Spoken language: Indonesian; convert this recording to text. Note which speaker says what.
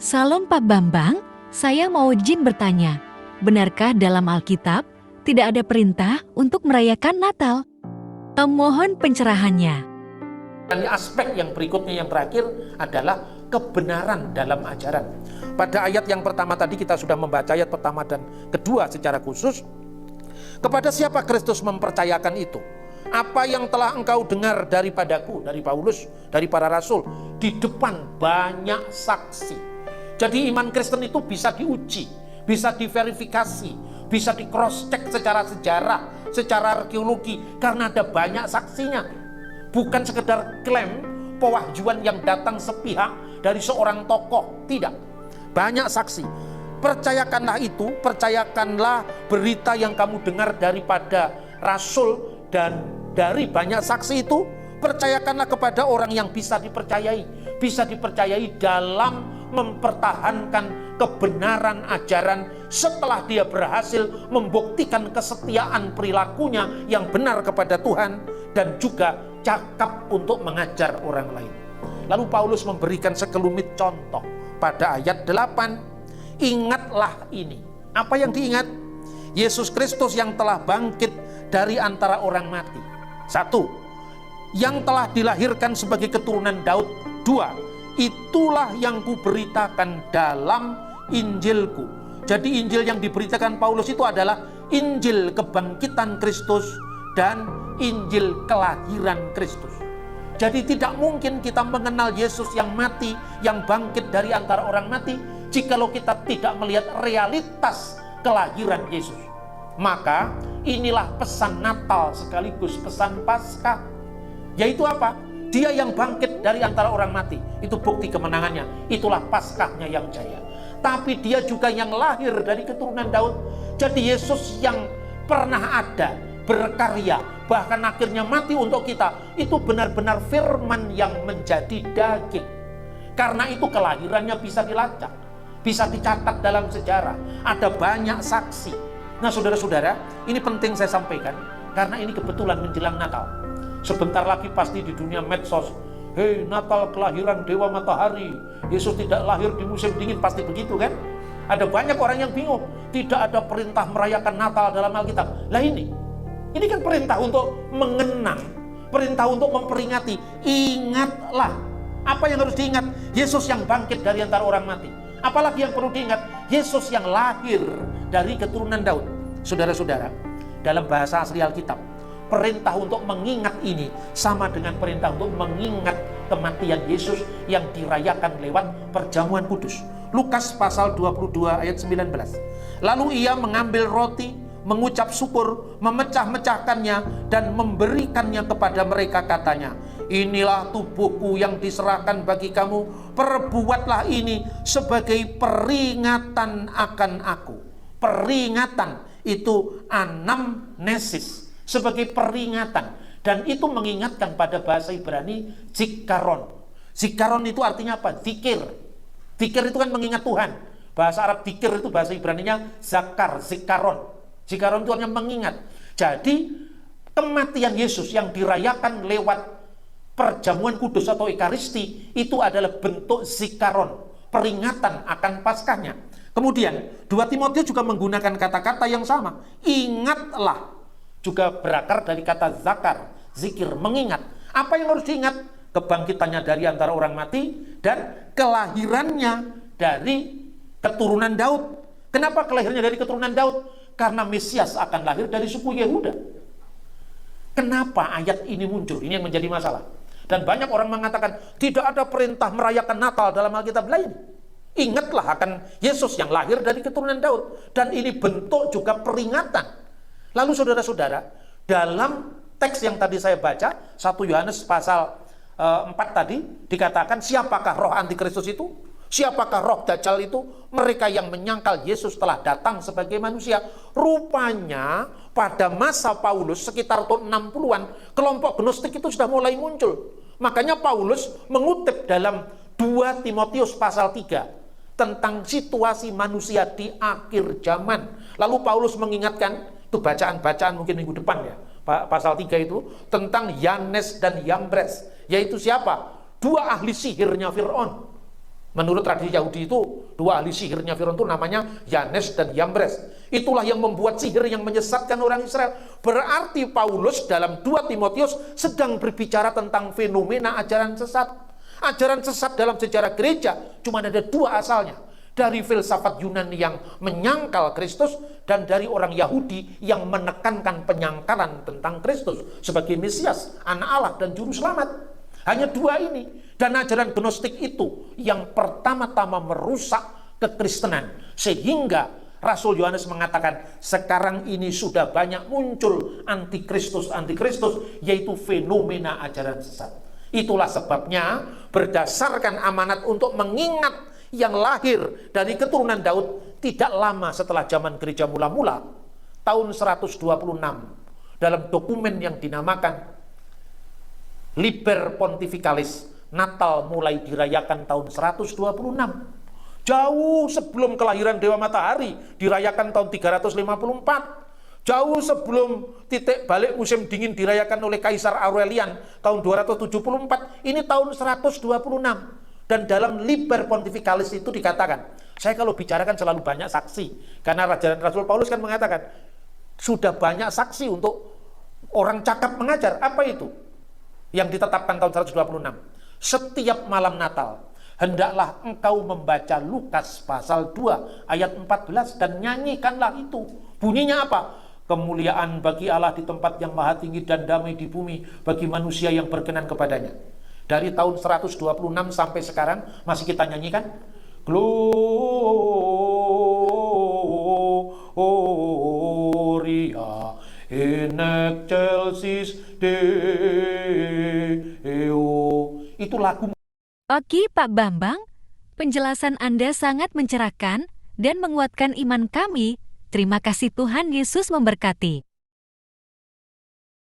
Speaker 1: Salam Pak Bambang, saya mau izin bertanya, benarkah dalam Alkitab tidak ada perintah untuk merayakan Natal? Mohon pencerahannya.
Speaker 2: Dan aspek yang berikutnya yang terakhir adalah kebenaran dalam ajaran. Pada ayat yang pertama tadi kita sudah membaca ayat pertama dan kedua secara khusus. Kepada siapa Kristus mempercayakan itu? Apa yang telah engkau dengar daripadaku, dari Paulus, dari para rasul, di depan banyak saksi. Jadi iman Kristen itu bisa diuji, bisa diverifikasi, bisa di cross check secara sejarah, secara arkeologi, karena ada banyak saksinya. Bukan sekedar klaim pewahjuan yang datang sepihak dari seorang tokoh, tidak. Banyak saksi. Percayakanlah itu, percayakanlah berita yang kamu dengar daripada rasul dan dari banyak saksi itu, percayakanlah kepada orang yang bisa dipercayai dalam mempertahankan kebenaran ajaran setelah dia berhasil membuktikan kesetiaan perilakunya yang benar kepada Tuhan dan juga cakap untuk mengajar orang lain. Lalu Paulus memberikan sekelumit contoh pada ayat 8. Ingatlah ini. Apa yang diingat? Yesus Kristus yang telah bangkit dari antara orang mati. 1. Yang telah dilahirkan sebagai keturunan Daud. 2. Itulah yang kuberitakan dalam Injilku. Jadi Injil yang diberitakan Paulus itu adalah Injil kebangkitan Kristus dan Injil kelahiran Kristus. Jadi tidak mungkin kita mengenal Yesus yang mati, yang bangkit dari antara orang mati, jikalau kita tidak melihat realitas kelahiran Yesus. Maka inilah pesan Natal sekaligus pesan Paskah. Yaitu apa? Dia yang bangkit dari antara orang mati, itu bukti kemenangannya. Itulah Paskahnya yang jaya. Tapi dia juga yang lahir dari keturunan Daud. Jadi Yesus yang pernah ada, berkarya, bahkan akhirnya mati untuk kita, itu benar-benar firman yang menjadi daging. Karena itu kelahirannya bisa dilacak, bisa dicatat dalam sejarah. Ada banyak saksi. Nah saudara-saudara, ini penting saya sampaikan, karena ini kebetulan menjelang Natal. Sebentar lagi pasti di dunia medsos, hei Natal kelahiran Dewa Matahari, Yesus tidak lahir di musim dingin, pasti begitu kan? Ada banyak orang yang bingung, tidak ada perintah merayakan Natal dalam Alkitab. Lah ini kan perintah untuk mengenang, perintah untuk memperingati. Ingatlah, apa yang harus diingat? Yesus yang bangkit dari antara orang mati. Apalagi yang perlu diingat? Yesus yang lahir dari keturunan Daud. Saudara-saudara, dalam bahasa asli Alkitab, perintah untuk mengingat ini sama dengan perintah untuk mengingat kematian Yesus yang dirayakan lewat perjamuan kudus. Lukas pasal 22 ayat 19. Lalu ia mengambil roti, mengucap syukur, memecah-mecahkannya dan memberikannya kepada mereka, katanya, inilah tubuhku yang diserahkan bagi kamu, perbuatlah ini sebagai peringatan akan aku. Peringatan itu anamnesis, sebagai peringatan, dan itu mengingatkan pada bahasa Ibrani zikaron. Zikaron itu artinya apa? Zikir. Zikir itu kan mengingat Tuhan. Bahasa Arab zikir itu bahasa Ibraninya zakar, zikaron. Zikaron itu artinya mengingat. Jadi kematian Yesus yang dirayakan lewat perjamuan kudus atau ekaristi itu adalah bentuk zikaron, peringatan akan Paskahnya. Kemudian 2 Timotius juga menggunakan kata-kata yang sama. Ingatlah, juga berakar dari kata zakar, zikir, mengingat. Apa yang harus diingat? Kebangkitannya dari antara orang mati dan kelahirannya dari keturunan Daud. Kenapa kelahirannya dari keturunan Daud? Karena Mesias akan lahir dari suku Yehuda. Kenapa ayat ini muncul? Ini yang menjadi masalah. Dan banyak orang mengatakan tidak ada perintah merayakan Natal dalam Alkitab lain. Ingatlah akan Yesus yang lahir dari keturunan Daud. Dan ini bentuk juga peringatan. Lalu saudara-saudara, dalam teks yang tadi saya baca, 1 Yohanes pasal 4 tadi, dikatakan siapakah roh antikristus itu? Siapakah roh Dajjal itu? Mereka yang menyangkal Yesus telah datang sebagai manusia. Rupanya pada masa Paulus sekitar tahun 60-an, kelompok gnostik itu sudah mulai muncul. Makanya Paulus mengutip dalam 2 Timotius pasal 3 tentang situasi manusia di akhir zaman. Lalu Paulus mengingatkan, itu bacaan-bacaan mungkin minggu depan ya, pasal 3 itu, tentang Yanes dan Yambres. Yaitu siapa? 2 ahli sihirnya Fir'aun. Menurut tradisi Yahudi itu, dua ahli sihirnya Firaun itu namanya Yanes dan Yambres. Itulah yang membuat sihir yang menyesatkan orang Israel. Berarti Paulus dalam 2 Timotius sedang berbicara tentang fenomena ajaran sesat. Ajaran sesat dalam sejarah gereja cuma ada 2 asalnya. Dari filsafat Yunani yang menyangkal Kristus dan dari orang Yahudi yang menekankan penyangkalan tentang Kristus sebagai Mesias, anak Allah dan juru selamat. Hanya 2 ini. Dan ajaran Gnostik itu yang pertama-tama merusak kekristenan. Sehingga Rasul Yohanes mengatakan, sekarang ini sudah banyak muncul antikristus, yaitu fenomena ajaran sesat. Itulah sebabnya berdasarkan amanat untuk mengingat yang lahir dari keturunan Daud tidak lama setelah zaman gereja mula-mula, tahun 126, dalam dokumen yang dinamakan Liber Pontificalis, Natal mulai dirayakan tahun 126. Jauh sebelum kelahiran Dewa Matahari, dirayakan tahun 354. Jauh sebelum titik balik musim dingin dirayakan oleh Kaisar Aurelian tahun 274. Ini tahun 126. Dan dalam Liber Pontificalis itu dikatakan, saya kalau bicarakan selalu banyak saksi. Karena Rasul Paulus kan mengatakan, sudah banyak saksi untuk orang cakap mengajar. Apa itu? Yang ditetapkan tahun 126. Setiap malam Natal, hendaklah engkau membaca Lukas pasal 2 ayat 14 dan nyanyikanlah itu. Bunyinya apa? Kemuliaan bagi Allah di tempat yang maha tinggi dan damai di bumi bagi manusia yang berkenan kepadanya. Dari tahun 126 sampai sekarang masih kita nyanyikan. Gloria in excelsis Deo. Itu lagu.
Speaker 1: Oke Pak Bambang, penjelasan Anda sangat mencerahkan dan menguatkan iman kami. Terima kasih, Tuhan Yesus memberkati.